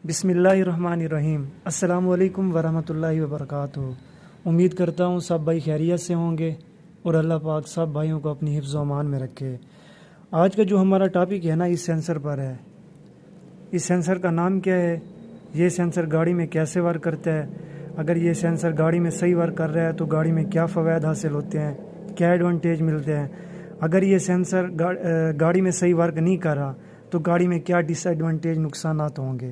بسم اللہ الرحمن الرحیم۔ السلام علیکم ورحمۃ اللہ وبرکاتہ۔ امید کرتا ہوں سب بھائی خیریت سے ہوں گے اور اللہ پاک سب بھائیوں کو اپنی حفظ و امان میں رکھے۔ آج کا جو ہمارا ٹاپک ہے نا، اس سینسر پر ہے۔ اس سینسر کا نام کیا ہے، یہ سینسر گاڑی میں کیسے ورک کرتا ہے، اگر یہ سینسر گاڑی میں صحیح ورک کر رہا ہے تو گاڑی میں کیا فوائد حاصل ہوتے ہیں، کیا ایڈوانٹیج ملتے ہیں، اگر یہ سینسر گاڑی میں صحیح ورک نہیں کر رہا تو گاڑی میں کیا ڈس ایڈوانٹیج نقصانات ہوں گے۔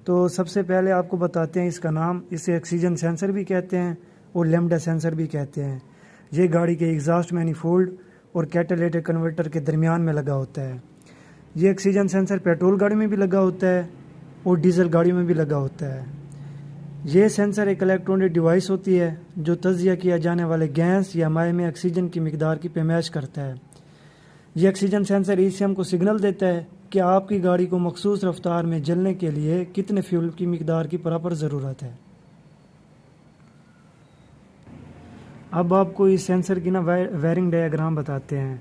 تو سب سے پہلے آپ کو بتاتے ہیں اس کا نام، اسے آکسیجن سینسر بھی کہتے ہیں اور لیمڈا سینسر بھی کہتے ہیں۔ یہ گاڑی کے ایگزاسٹ مینیفولڈ اور کیٹالیٹک کنورٹر کے درمیان میں لگا ہوتا ہے۔ یہ آکسیجن سینسر پیٹرول گاڑی میں بھی لگا ہوتا ہے اور ڈیزل گاڑیوں میں بھی لگا ہوتا ہے۔ یہ سینسر ایک الیکٹرونک ڈیوائس ہوتی ہے جو تجزیہ کیا جانے والے گیس یا مائع میں آکسیجن کی مقدار کی پیمائش کرتا ہے۔ یہ آکسیجن سینسر ECM کو سگنل دیتا ہے کہ آپ کی گاڑی کو مخصوص رفتار میں چلنے کے لیے کتنے فیول کی مقدار کی پراپر ضرورت ہے۔ اب آپ کو اس سینسر کی وائرنگ ڈائیگرام بتاتے ہیں۔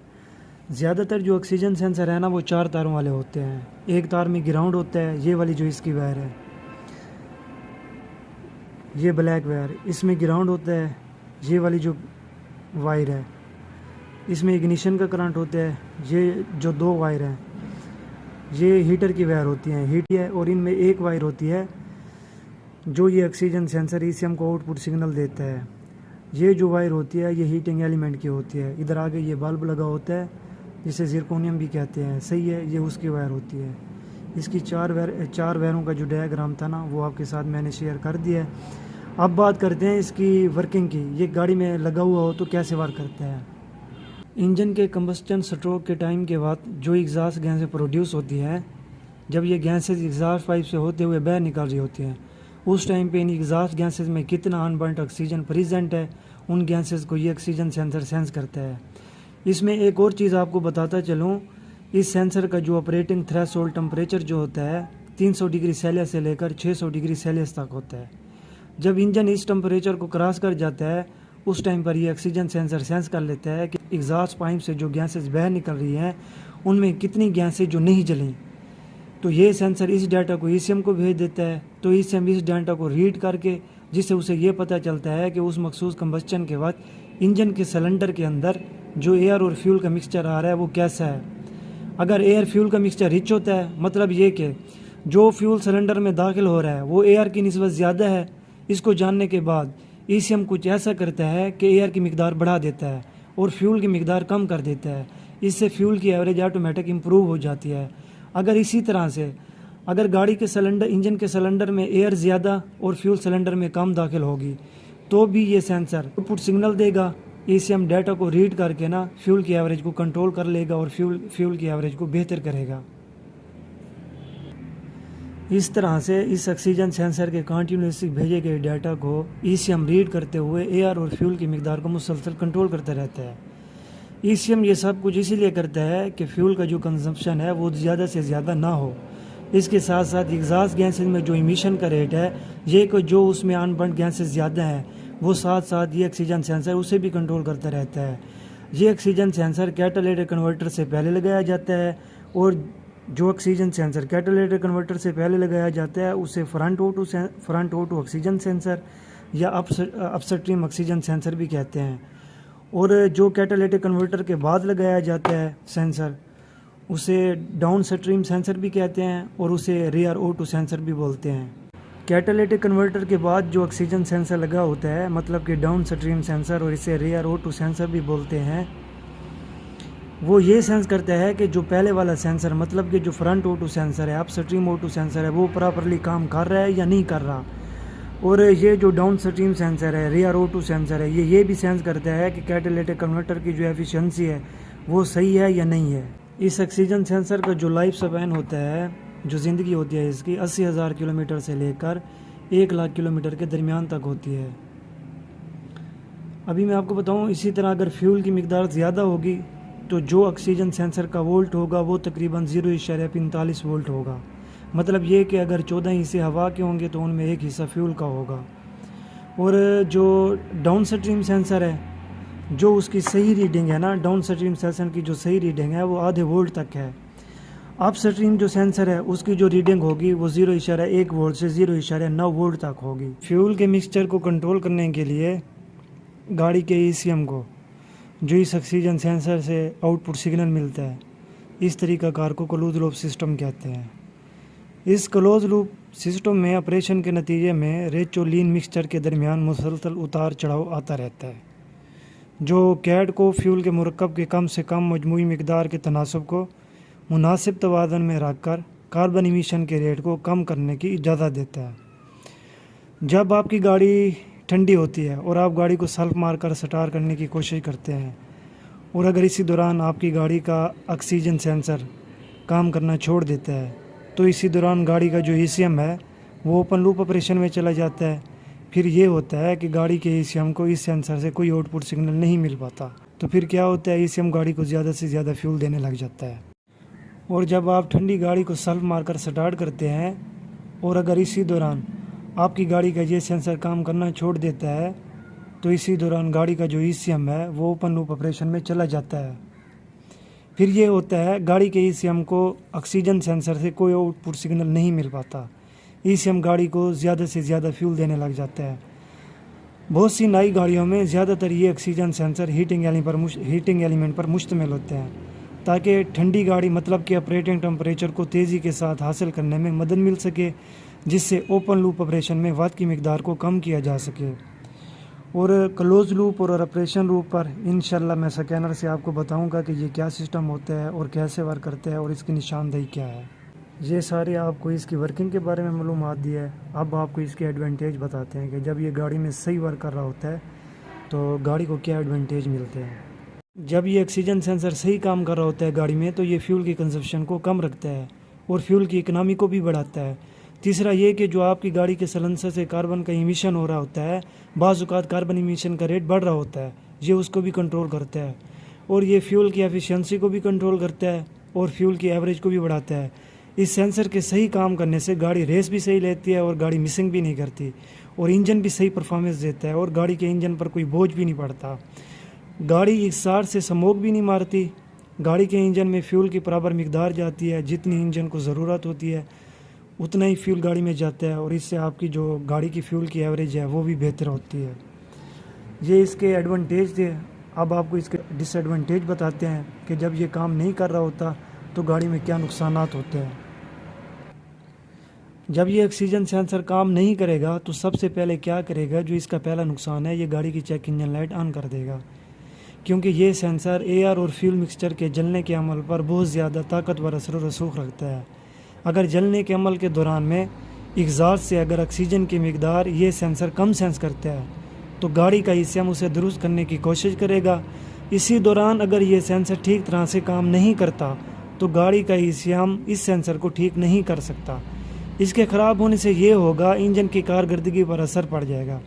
زیادہ تر جو آکسیجن سینسر ہے نا، وہ 4 تاروں والے ہوتے ہیں۔ ایک تار میں گراؤنڈ ہوتا ہے، یہ والی جو اس کی وائر ہے، یہ بلیک وائر، اس میں گراؤنڈ ہوتا ہے، یہ والی جو وائر ہے، اس میں اگنیشن کا کرنٹ ہوتا ہے، یہ جو 2 وائر ہیں، یہ ہیٹر کی وائر ہوتی ہیں، ہیٹ ہے، اور ان میں ایک وائر ہوتی ہے جو یہ آکسیجن سینسر ECM کو آؤٹ پٹ سگنل دیتا ہے۔ یہ جو وائر ہوتی ہے یہ ہیٹنگ ایلیمنٹ کی ہوتی ہے۔ ادھر آگے یہ بلب لگا ہوتا ہے جسے زرکونیم بھی کہتے ہیں، صحیح ہے، یہ اس کی وائر ہوتی ہے۔ اس کی 4 وائروں کا جو ڈائیگرام تھا نا، وہ آپ کے ساتھ میں نے شیئر کر دیا ہے۔ اب بات کرتے ہیں اس کی ورکنگ کی۔ یہ گاڑی میں لگا ہوا ہو تو کیسے ورک کرتا ہے۔ انجن کے کمبسٹن سٹروک کے ٹائم کے بعد جو ایگزاسٹ گیسیں پروڈیوس ہوتی ہیں، جب یہ گیسز ایگزاسٹ پائپ سے ہوتے ہوئے باہر نکل رہی ہوتی ہیں، اس ٹائم پہ ان ایگزاسٹ گیسز میں کتنا انبرنٹ آکسیجن پریزنٹ ہے، ان گیسز کو یہ آکسیجن سینسر سینس کرتا ہے۔ اس میں ایک اور چیز آپ کو بتاتا چلوں، اس سینسر کا جو آپریٹنگ تھریشولڈ ٹمپریچر جو ہوتا ہے 300 ڈگری سیلسیس سے لے کر 600 ڈگری سیلسیس تک ہوتا ہے۔ جب انجن اس ٹمپریچر کو کراس کر جاتا ہے، اس ٹائم پر یہ آکسیجن سینسر سینس کر لیتا ہے کہ ایگزاسٹ پائپ سے جو گیسز باہر نکل رہی ہیں ان میں کتنی گیسیں جو نہیں جلیں، تو یہ سینسر اس ڈیٹا کو ECM کو بھیج دیتا ہے، تو ECM اس ڈیٹا کو ریڈ کر کے جس سے اسے یہ پتہ چلتا ہے کہ اس مخصوص کمبسچن کے وقت انجن کے سلنڈر کے اندر جو ایئر اور فیول کا مکسچر آ رہا ہے وہ کیسا ہے۔ اگر ایئر فیول کا مکسچر رچ ہوتا ہے، مطلب یہ کہ جو فیول سلنڈر میں داخل ہو رہا ہے وہ ایئر کی نسبت زیادہ ہے، اس کو جاننے کے بعد ECM کچھ ایسا کرتا ہے کہ ایئر کی مقدار بڑھا دیتا ہے اور فیول کی مقدار کم کر دیتا ہے۔ اس سے فیول کی ایوریج آٹومیٹک امپروو ہو جاتی ہے۔ اگر اسی طرح سے اگر گاڑی کے انجن کے سلنڈر میں ایئر زیادہ اور فیول سلنڈر میں کم داخل ہوگی تو بھی یہ سینسر آؤٹ پٹ سگنل دے گا، ECM ڈیٹا کو ریڈ کر کے نا فیول کی ایوریج کو کنٹرول کر لے گا اور فیول کی ایوریج کو بہتر کرے گا۔ اس طرح سے اس آکسیجن سینسر کے کنٹینیوسلی بھیجے گئے ڈیٹا کو ECM ریڈ کرتے ہوئے ایئر اور فیول کی مقدار کو مسلسل کنٹرول کرتا رہتا ہے۔ ECM یہ سب کچھ اسی لیے کرتا ہے کہ فیول کا جو کنزمپشن ہے وہ زیادہ سے زیادہ نہ ہو۔ اس کے ساتھ ساتھ ایگزاسٹ گیسز میں جو ایمیشن کا ریٹ ہے، یہ کہ جو اس میں انبرنٹ گیسز زیادہ ہیں، وہ ساتھ ساتھ یہ آکسیجن سینسر اسے بھی کنٹرول کرتا رہتا ہے۔ یہ آکسیجن سینسر کیٹالیٹک کنورٹر سے پہلے لگایا جاتا ہے، اور جو آکسیجن سینسر کیٹالیٹک کنورٹر سے پہلے لگایا جاتا ہے اسے فرنٹ اوٹو آکسیجن سینسر یا اپ سٹریم آکسیجن سینسر بھی کہتے ہیں، اور جو کیٹالیٹک کنورٹر کے بعد لگایا جاتا ہے سینسر اسے ڈاؤن سٹریم سینسر بھی کہتے ہیں، اور اسے ریئر اوٹو سینسر بھی بولتے ہیں۔ کیٹالیٹک کنورٹر کے بعد جو آکسیجن سینسر لگا ہوتا ہے، مطلب کہ ڈاؤن سٹریم سینسر، اور اسے ریئر اوٹو سینسر بھی بولتے ہیں، وہ یہ سینس کرتا ہے کہ جو پہلے والا سینسر، مطلب کہ جو فرنٹ اوٹو سینسر ہے، اپ سٹریم اوٹو سینسر ہے، وہ پراپرلی کام کر رہا ہے یا نہیں کر رہا، اور یہ جو ڈاؤن سٹریم سینسر ہے، ریئر اوٹو سینسر ہے، یہ بھی سینس کرتا ہے کہ کیٹالیٹک کنورٹر کی جو ایفیشنسی ہے وہ صحیح ہے یا نہیں ہے۔ اس آکسیجن سینسر کا جو لائف سپین ہوتا ہے، جو زندگی ہوتی ہے اس کی 80,000 کلومیٹر سے لے کر 1,00,000 کلومیٹر کے درمیان تک ہوتی ہے۔ ابھی میں آپ کو بتاؤں، اسی طرح اگر فیول کی مقدار زیادہ ہوگی تو جو آکسیجن سینسر کا وولٹ ہوگا وہ تقریباً 0.45 وولٹ ہوگا۔ مطلب یہ کہ اگر 14 حصے ہوا کے ہوں گے تو ان میں 1 حصہ فیول کا ہوگا۔ اور جو ڈاؤن سٹریم سینسر ہے، جو اس کی صحیح ریڈنگ ہے نا، ڈاؤن سٹریم سینسر کی جو صحیح ریڈنگ ہے وہ آدھے وولٹ تک ہے۔ اپ سٹریم جو سینسر ہے اس کی جو ریڈنگ ہوگی وہ 0.1 وولٹ سے 0.9 وولٹ تک ہوگی۔ فیول کے مکسچر کو کنٹرول کرنے کے لیے گاڑی کے ECM کو جو اس آکسیجن سینسر سے آؤٹ پٹ سگنل ملتا ہے، اس طریقہ کار کو کلوز لوپ سسٹم کہتے ہیں۔ اس کلوز لوپ سسٹم میں آپریشن کے نتیجے میں ریچ اور لین مکسچر کے درمیان مسلسل اتار چڑھاؤ آتا رہتا ہے، جو کیٹ کو فیول کے مرکب کے کم سے کم مجموعی مقدار کے تناسب کو مناسب توازن میں رکھ کر کاربن ایمیشن کے ریٹ کو کم کرنے کی اجازت دیتا ہے۔ جب آپ کی گاڑی ٹھنڈی ہوتی ہے اور آپ گاڑی کو سیلف مار کر سٹارٹ کرنے کی کوشش کرتے ہیں، اور اگر اسی دوران آپ کی گاڑی کا آکسیجن سینسر کام کرنا چھوڑ دیتا ہے تو اسی دوران گاڑی کا جو ECM ہے وہ اوپن لوپ آپریشن میں چلا جاتا ہے۔ پھر یہ ہوتا ہے کہ گاڑی کے ECM کو اس سینسر سے کوئی آؤٹ پٹ سگنل نہیں مل پاتا، تو پھر کیا ہوتا ہے، ECM گاڑی کو زیادہ سے زیادہ فیول دینے لگ جاتا ہے۔ اور جب آپ ٹھنڈی گاڑی کو سیلف مار کر سٹارٹ کرتے ہیں اور اگر اسی دوران آپ کی گاڑی کا یہ سینسر کام کرنا چھوڑ دیتا ہے تو اسی دوران گاڑی کا جو ECM ہے وہ اوپن لوپ آپریشن میں چلا جاتا ہے۔ پھر یہ ہوتا ہے گاڑی کے ECM کو آکسیجن سینسر سے کوئی آؤٹ پٹ سگنل نہیں مل پاتا، ECM گاڑی کو زیادہ سے زیادہ فیول دینے لگ جاتا ہے۔ بہت سی نئی گاڑیوں میں زیادہ تر یہ آکسیجن سینسر ہیٹنگ ایلیمنٹ پر مشتمل ہوتے ہیں تاکہ ٹھنڈی گاڑی مطلب کہ آپریٹنگ ٹمپریچر کو تیزی کے ساتھ حاصل کرنے میں مدد مل سکے، جس سے اوپن لوپ آپریشن میں واٹ کی مقدار کو کم کیا جا سکے۔ اور کلوز لوپ اور آپریشن لوپ پر انشاءاللہ میں سکینر سے آپ کو بتاؤں گا کہ یہ کیا سسٹم ہوتا ہے اور کیسے ورک کرتا ہے اور اس کی نشاندہی کیا ہے۔ یہ سارے آپ کو اس کی ورکنگ کے بارے میں معلومات دی ہے۔ اب آپ کو اس کے ایڈوانٹیج بتاتے ہیں کہ جب یہ گاڑی میں صحیح ورک کر رہا ہوتا ہے تو گاڑی کو کیا ایڈوانٹیج ملتے ہیں۔ جب یہ آکسیجن سینسر صحیح کام کر رہا ہوتا ہے گاڑی میں تو یہ فیول کی کنزپشن کو کم رکھتا ہے اور فیول کی اکنامی کو بھی بڑھاتا ہے۔ تیسرا یہ کہ جو آپ کی گاڑی کے سلنسر سے کاربن کا ایمیشن ہو رہا ہوتا ہے، بعض اوقات کاربن ایمیشن کا ریٹ بڑھ رہا ہوتا ہے، یہ اس کو بھی کنٹرول کرتا ہے، اور یہ فیول کی ایفیشنسی کو بھی کنٹرول کرتا ہے اور فیول کی ایوریج کو بھی بڑھاتا ہے۔ اس سینسر کے صحیح کام کرنے سے گاڑی ریس بھی صحیح لیتی ہے اور گاڑی مسنگ بھی نہیں کرتی، اور انجن بھی صحیح پرفارمنس دیتا ہے اور گاڑی کے انجن پر کوئی بوجھ بھی نہیں پڑتا۔ گاڑی اکسار سے سموک بھی نہیں مارتی، گاڑی کے انجن میں فیول کی برابر مقدار جاتی ہے، جتنی انجن کو ضرورت ہوتی ہے اتنا ہی فیول گاڑی میں جاتا ہے، اور اس سے آپ کی جو گاڑی کی فیول کی ایوریج ہے وہ بھی بہتر ہوتی ہے۔ یہ اس کے ایڈوانٹیج تھے۔ اب آپ کو اس کے ڈس ایڈوانٹیج بتاتے ہیں کہ جب یہ کام نہیں کر رہا ہوتا تو گاڑی میں کیا نقصانات ہوتے ہیں۔ جب یہ آکسیجن سینسر کام نہیں کرے گا تو سب سے پہلے کیا کرے گا، جو اس کا پہلا نقصان ہے، یہ گاڑی کی چیک انجن لائٹ آن کر دے گا، کیونکہ یہ سینسر ایئر اور فیول مکسچر کے جلنے کے عمل پر بہت زیادہ طاقتور اثر و رسوخ رکھتا ہے۔ اگر جلنے کے عمل کے دوران میں ایگزاسٹ سے اگر آکسیجن کی مقدار یہ سینسر کم سینس کرتا ہے تو گاڑی کا ECM اسے درست کرنے کی کوشش کرے گا۔ اسی دوران اگر یہ سینسر ٹھیک طرح سے کام نہیں کرتا تو گاڑی کا ECM اس سینسر کو ٹھیک نہیں کر سکتا۔ اس کے خراب ہونے سے یہ ہوگا انجن کی کارکردگی پر اثر پڑ جائے گا۔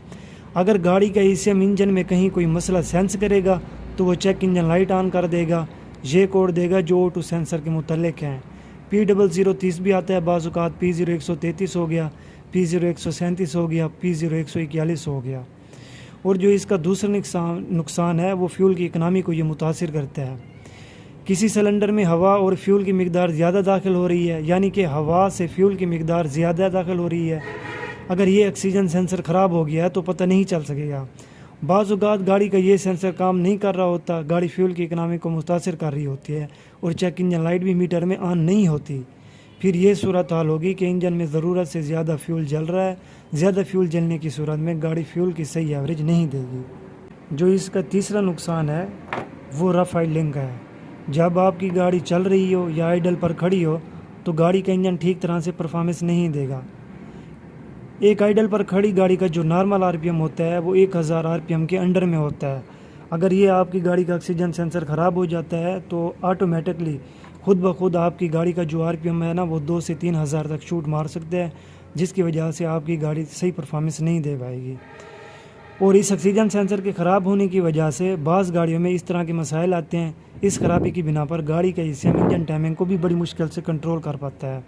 اگر گاڑی کا ECM انجن میں کہیں کوئی مسئلہ سینس کرے گا تو وہ چیک انجن لائٹ آن کر دے گا، یہ کوڈ دے گا جو O2 سینسر کے متعلق ہیں۔ P0030 بھی آتا ہے، بعض اوقات P0133 ہو گیا، P0137 ہو گیا، P0141 ہو گیا۔ اور جو اس کا دوسرا نقصان ہے وہ فیول کی اکنامی کو یہ متاثر کرتا ہے۔ کسی سلنڈر میں ہوا اور فیول کی مقدار زیادہ داخل ہو رہی ہے، یعنی کہ ہوا سے فیول کی مقدار زیادہ داخل ہو رہی ہے، اگر یہ آکسیجن سینسر خراب ہو گیا ہے تو پتہ نہیں چل سکے گا۔ بعض اوقات گاڑی کا یہ سینسر کام نہیں کر رہا ہوتا، گاڑی فیول کی اکنامی کو متاثر کر رہی ہوتی ہے اور چیک انجن لائٹ بھی میٹر میں آن نہیں ہوتی۔ پھر یہ صورتحال ہوگی کہ انجن میں ضرورت سے زیادہ فیول جل رہا ہے، زیادہ فیول جلنے کی صورت میں گاڑی فیول کی صحیح ایوریج نہیں دے گی۔ جو اس کا تیسرا نقصان ہے وہ رف آئیڈلنگ کا ہے۔ جب آپ کی گاڑی چل رہی ہو یا آئیڈل پر کھڑی ہو تو گاڑی کا انجن ٹھیک طرح سے پرفارمنس نہیں دے گا۔ ایک آئیڈل پر کھڑی گاڑی کا جو نارمل RPM ہوتا ہے وہ 1000 RPM کے انڈر میں ہوتا ہے۔ اگر یہ آپ کی گاڑی کا آکسیجن سینسر خراب ہو جاتا ہے تو آٹومیٹکلی خود بخود آپ کی گاڑی کا جو RPM ہے نا وہ 2 سے 3000 تک شوٹ مار سکتے ہیں، جس کی وجہ سے آپ کی گاڑی صحیح پرفارمنس نہیں دے پائے گی۔ اور اس آکسیجن سینسر کے خراب ہونے کی وجہ سے بعض گاڑیوں میں اس طرح کے مسائل آتے ہیں۔ اس خرابی کی بنا پر گاڑی کا ECM انجن ٹائمنگ کو بھی بڑی مشکل سے کنٹرول کر پاتا ہے۔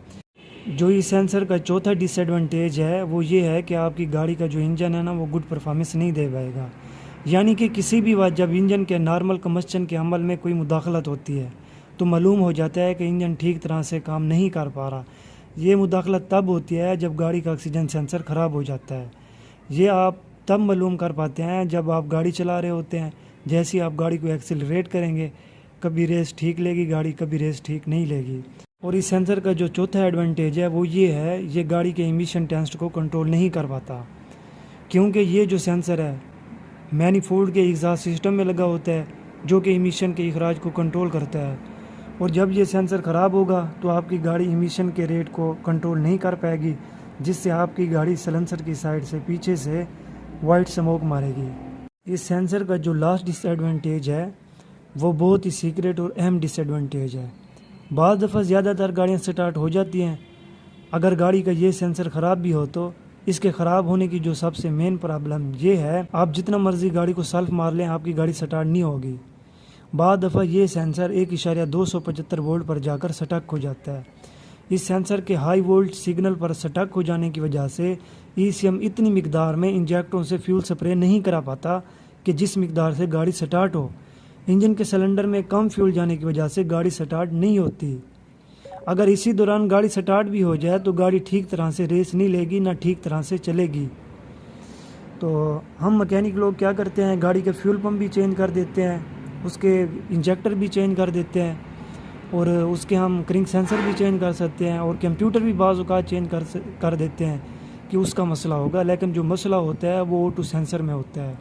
جو اس سینسر کا چوتھا ڈس ایڈوانٹیج ہے وہ یہ ہے کہ آپ کی گاڑی کا جو انجن ہے نا وہ گڈ پرفارمنس نہیں دے پائے گا، یعنی کہ کسی بھی وقت جب انجن کے نارمل کمبشن کے عمل میں کوئی مداخلت ہوتی ہے تو معلوم ہو جاتا ہے کہ انجن ٹھیک طرح سے کام نہیں کر پا رہا۔ یہ مداخلت تب ہوتی ہے جب گاڑی کا آکسیجن سینسر خراب ہو جاتا ہے۔ یہ آپ تب معلوم کر پاتے ہیں جب آپ گاڑی چلا رہے ہوتے ہیں۔ جیسے ہی آپ گاڑی کو ایکسیلریٹ کریں گے، کبھی ریس ٹھیک لے گی گاڑی، کبھی ریس ٹھیک نہیں لے گی۔ اور اس سینسر کا جو چوتھا ایڈوانٹیج ہے وہ یہ ہے، یہ گاڑی کے ایمیشن ٹیسٹ کو کنٹرول نہیں کر پاتا، کیونکہ یہ جو سینسر ہے مینیفولڈ کے ایگزاسٹ سسٹم میں لگا ہوتا ہے، جو کہ ایمیشن کے اخراج کو کنٹرول کرتا ہے۔ اور جب یہ سینسر خراب ہوگا تو آپ کی گاڑی ایمیشن کے ریٹ کو کنٹرول نہیں کر پائے گی، جس سے آپ کی گاڑی سلنسر کی سائڈ سے پیچھے سے وائٹ سموک مارے گی۔ اس سینسر کا جو لاسٹ ڈس ایڈوانٹیج ہے وہ بہت ہی سیکریٹ اور اہم ڈس ایڈوانٹیج ہے۔ بعض دفعہ زیادہ تر گاڑیاں سٹارٹ ہو جاتی ہیں، اگر گاڑی کا یہ سینسر خراب بھی ہو تو اس کے خراب ہونے کی جو سب سے مین پرابلم یہ ہے، آپ جتنا مرضی گاڑی کو سیلف مار لیں آپ کی گاڑی سٹارٹ نہیں ہوگی۔ بعض دفعہ یہ سینسر 1.275 وولٹ پر جا کر سٹک ہو جاتا ہے۔ اس سینسر کے ہائی وولٹ سگنل پر سٹک ہو جانے کی وجہ سے ECM اتنی مقدار میں انجیکٹروں سے فیول سپرے نہیں کرا پاتا کہ جس مقدار سے گاڑی سٹارٹ ہو۔ انجن کے سلنڈر میں کم فیول جانے کی وجہ سے گاڑی سٹارٹ نہیں ہوتی۔ اگر اسی دوران گاڑی سٹارٹ بھی ہو جائے تو گاڑی ٹھیک طرح سے ریس نہیں لے گی، نہ ٹھیک طرح سے چلے گی۔ تو ہم مکینک لوگ کیا کرتے ہیں، گاڑی کے فیول پمپ بھی چینج کر دیتے ہیں، اس کے انجیکٹر بھی چینج کر دیتے ہیں، اور اس کے ہم کرنک سینسر بھی چینج کر سکتے ہیں، اور کمپیوٹر بھی بعض اوقات چینج کر دیتے ہیں کہ اس کا مسئلہ ہوگا، لیکن جو مسئلہ ہوتا ہے وہ O2 سینسر میں ہوتا ہے۔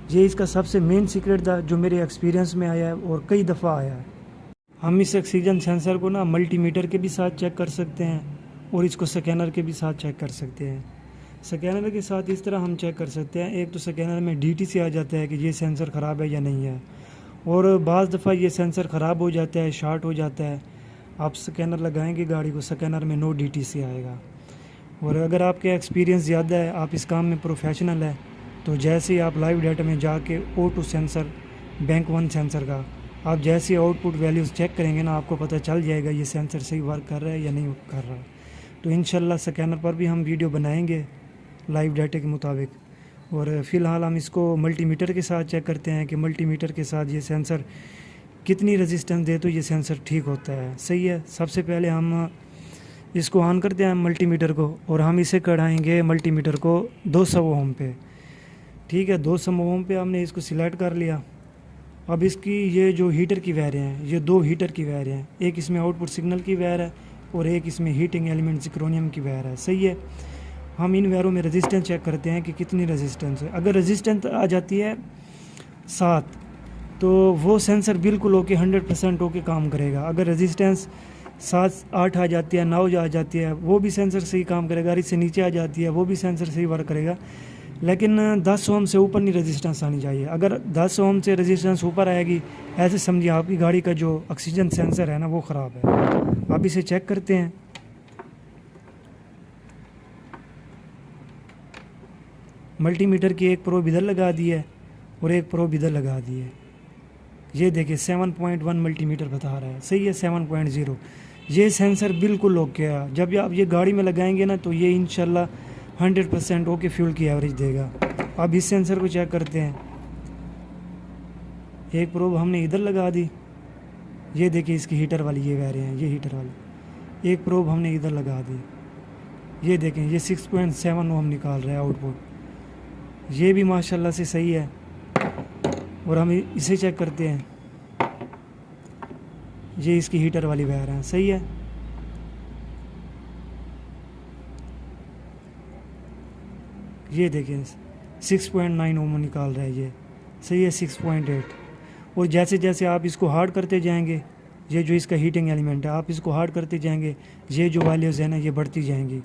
یہ اس کا سب سے مین سیکرٹ تھا جو میرے ایکسپیرینس میں آیا ہے اور کئی دفعہ آیا ہے۔ ہم اس آکسیجن سینسر کو ملٹی میٹر کے بھی ساتھ چیک کر سکتے ہیں، اور اس کو سکینر کے بھی ساتھ چیک کر سکتے ہیں۔ سکینر کے ساتھ اس طرح ہم چیک کر سکتے ہیں، ایک تو سکینر میں DTC آ جاتا ہے کہ یہ سینسر خراب ہے یا نہیں ہے، اور بعض دفعہ یہ سینسر خراب ہو جاتا ہے، شارٹ ہو جاتا ہے، آپ سکینر لگائیں گے گاڑی کو، سکینر میں نو DTC آئے گا۔ اور اگر آپ کے ایکسپیرینس زیادہ ہے، آپ اس کام میں پروفیشنل ہے، تو جیسے ہی آپ لائیو ڈیٹا میں جا کے O2 سینسر، بینک 1 سینسر کا آپ جیسے آؤٹ پٹ ویلیوز چیک کریں گے آپ کو پتہ چل جائے گا یہ سینسر صحیح ورک کر رہا ہے یا نہیں کر رہا۔ تو انشاءاللہ سکینر پر بھی ہم ویڈیو بنائیں گے لائیو ڈیٹا کے مطابق، اور فی الحال ہم اس کو ملٹی میٹر کے ساتھ چیک کرتے ہیں کہ ملٹی میٹر کے ساتھ یہ سینسر کتنی ریزسٹنس دے تو یہ سینسر ٹھیک ہوتا ہے، صحیح ہے۔ سب سے پہلے ہم اس کو آن کرتے ہیں ملٹی میٹر کو، اور ہم اسے کڑھائیں گے ملٹی میٹر کو 200 اوم پہ، ٹھیک ہے۔ 200 اوم پہ ہم نے اس کو سلیکٹ کر لیا۔ اب اس کی یہ جو ہیٹر کی وائریں ہیں، یہ 2 ہیٹر کی وائریں ہیں، ایک اس میں آؤٹ پٹ سگنل کی وائر ہے اور ایک اس میں ہیٹنگ ایلیمنٹ زیکرونیم کی وائر ہے، صحیح ہے۔ ہم ان وائروں میں ریزسٹنس چیک کرتے ہیں کہ کتنی ریزسٹنس ہے۔ اگر ریزسٹنس آ جاتی ہے 7 تو وہ سینسر بالکل اوکے 100% اوکے کام کرے گا۔ اگر ریزسٹنس 7 8 آ جاتی ہے، 9 آ جاتی ہے، وہ بھی سینسر صحیح کام کرے گا۔ اس سے نیچے آ جاتی ہے وہ بھی سینسر صحیح ورک کرے گا، لیکن 10 اوم سے اوپر نہیں ریزسٹنس آنی چاہیے۔ اگر 10 اوم سے ریزسٹنس اوپر آئے گی، ایسے سمجھیے آپ کی گاڑی کا جو آکسیجن سینسر ہے وہ خراب ہے۔ آپ اسے چیک کرتے ہیں۔ ملٹی میٹر کی ایک پروب ادھر لگا دی ہے اور ایک پروب ادھر لگا دی ہے، یہ دیکھیں 7.1 ملٹی میٹر بتا رہا ہے، صحیح ہے 7.0۔ یہ سینسر بالکل اوکے ہے۔ جب آپ یہ گاڑی میں لگائیں گے تو یہ انشاءاللہ 100% اوکے فیول کی ایوریج دے گا۔ اب اس سینسر کو چیک کرتے ہیں۔ ایک پروب ہم نے ادھر لگا دی، یہ دیکھیں اس کی ہیٹر والی یہ وائریں ہیں، یہ ہیٹر والی۔ ایک پروب ہم نے ادھر لگا دی، یہ دیکھیں یہ 6.7 اوم نکال رہا ہے آؤٹ پٹ، یہ بھی ماشاءاللہ سے صحیح ہے۔ اور ہم اسے چیک کرتے ہیں، یہ اس کی ہیٹر والی وائر ہے، صحیح ہے۔ یہ دیکھیں 6.9 اوم نکال رہا ہے، یہ صحیح ہے 6.8۔ اور جیسے جیسے آپ اس کو ہارڈ کرتے جائیں گے، یہ جو اس کا ہیٹنگ ایلیمنٹ ہے، آپ اس کو ہارڈ کرتے جائیں گے، یہ جو ویلیوز ہیں یہ بڑھتی جائیں گی۔